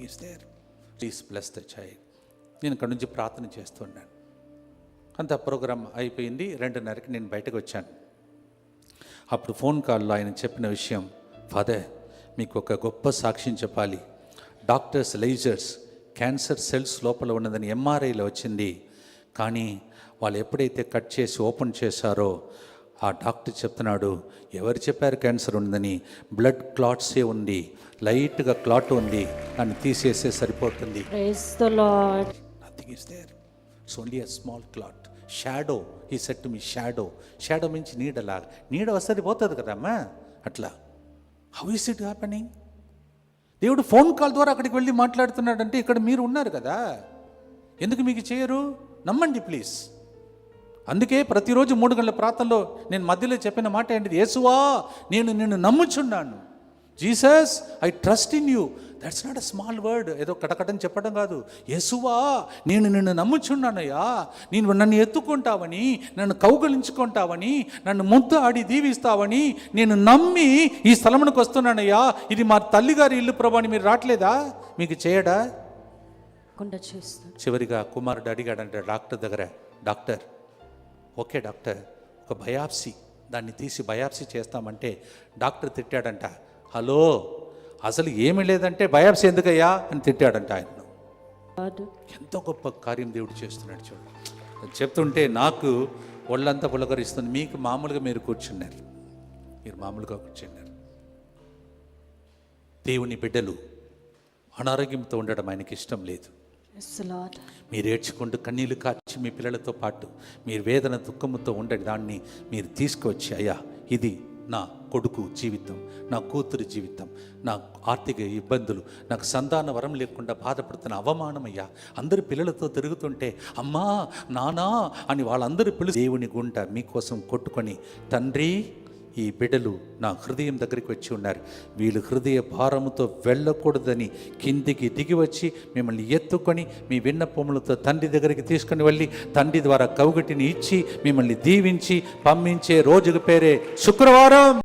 Nothing is there. Please bless the child. నేను ఇక్కడ నుంచి ప్రార్థన చేస్తున్నాను. అంత ప్రోగ్రామ్ అయిపోయింది. 2:30కి నేను బయటకు వచ్చాను. అప్పుడు ఫోన్ కాల్లో ఆయన చెప్పిన విషయం, ఫాదర్ మీకు ఒక గొప్ప సాక్ష్యం చెప్పాలి. డాక్టర్స్ లేజర్స్ క్యాన్సర్ సెల్స్ లోపల ఉన్నదని ఎంఆర్ఐలో వచ్చింది. కానీ వాళ్ళు ఎప్పుడైతే కట్ చేసి ఓపెన్ చేశారో ఆ డాక్టర్ చెప్తున్నాడు, ఎవరు చెప్పారు క్యాన్సర్ ఉందని? బ్లడ్ క్లాట్సే ఉంది, లైట్గా క్లాట్ ఉంది, దాన్ని తీసేస్తే సరిపోతుంది. Praise the Lord. Nothing is there. It's only a small clot. Shadow. He said to me, shadow. Shadow means నీడలాగా. నీడ వస్తుంది పోతుంది కదమ్మా. అట్లా. How is it happening? దేవుడు ఫోన్ కాల్ ద్వారా అక్కడికి వెళ్ళి మాట్లాడుతున్నాడంటే ఇక్కడ మీరు ఉన్నారు కదా, ఎందుకు మీకు చేయరు? నమ్మండి ప్లీజ్. అందుకే ప్రతిరోజు 3 గంటల ప్రార్థనలో నేను మధ్యలో చెప్పిన మాట ఏంటిది? యేసువా నేను నిన్ను నమ్ముచున్నాను. Jesus I trust in you. That's not a small word. ఏదో కటకటని చెప్పడం కాదు. యేసువా నేను నిన్ను నమ్ముచున్నానయ్యా, నేను నన్ను ఎత్తుకుంటావని, నన్ను కౌగలించుకుంటావని, నన్ను ముద్దు ఆడి దీవిస్తావని నేను నమ్మి ఈ స్థలమునకు వస్తున్నానయ్యా. ఇది మా తల్లిగారి ఇల్లు ప్రభు అని మీరు రావట్లేదా? మీకు చేయడా? చివరిగా కుమారుడు అడిగాడంటే డాక్టర్ దగ్గర, డాక్టర్ ఓకే డాక్టర్ ఒక బయాప్సీ, దాన్ని తీసి బయాప్సీ చేస్తామంటే డాక్టర్ తిట్టాడంట. హలో అసలు ఏమీ లేదంటే బయాప్సీ ఎందుకయ్యా అని తిట్టాడంట ఆయన. ఎంతో గొప్ప కార్యం దేవుడు చేస్తున్నాడు చూడండి. చెప్తుంటే నాకు ఒళ్ళంతా పులకరిస్తుంది. మీకు మామూలుగా మీరు కూర్చున్నారు, మీరు మామూలుగా కూర్చున్నారు. దేవుని బిడ్డలు అనారోగ్యంతో ఉండడం ఆయనకి ఇష్టం లేదు. మీరు ఏడ్చుకుంటూ కన్నీళ్లు కార్చి మీ పిల్లలతో పాటు మీరు వేదన దుఃఖముతో ఉండేది దాన్ని మీరు తీసుకువచ్చి, అయ్యా ఇది నా కొడుకు జీవితం, నా కూతురు జీవితం, నా ఆర్థిక ఇబ్బందులు, నాకు సంతాన వరం లేకుండా బాధపడుతున్న అవమానమయ్యా, అందరు పిల్లలతో తిరుగుతుంటే అమ్మా నానా అని వాళ్ళందరూ దేవుని గుంట మీకోసం కొట్టుకొని, తండ్రి ఈ బిడ్డలు నా హృదయం దగ్గరికి వచ్చి ఉన్నారు, వీళ్ళు హృదయ భారముతో వెళ్ళకూడదని కిందికి దిగి వచ్చి మిమ్మల్ని ఎత్తుకొని మీ విన్నపములతో తండ్రి దగ్గరికి తీసుకుని వెళ్ళి తండ్రి ద్వారా కౌగటిని ఇచ్చి మిమ్మల్ని దీవించి పంపించే రోజుకు పేరే శుక్రవారం.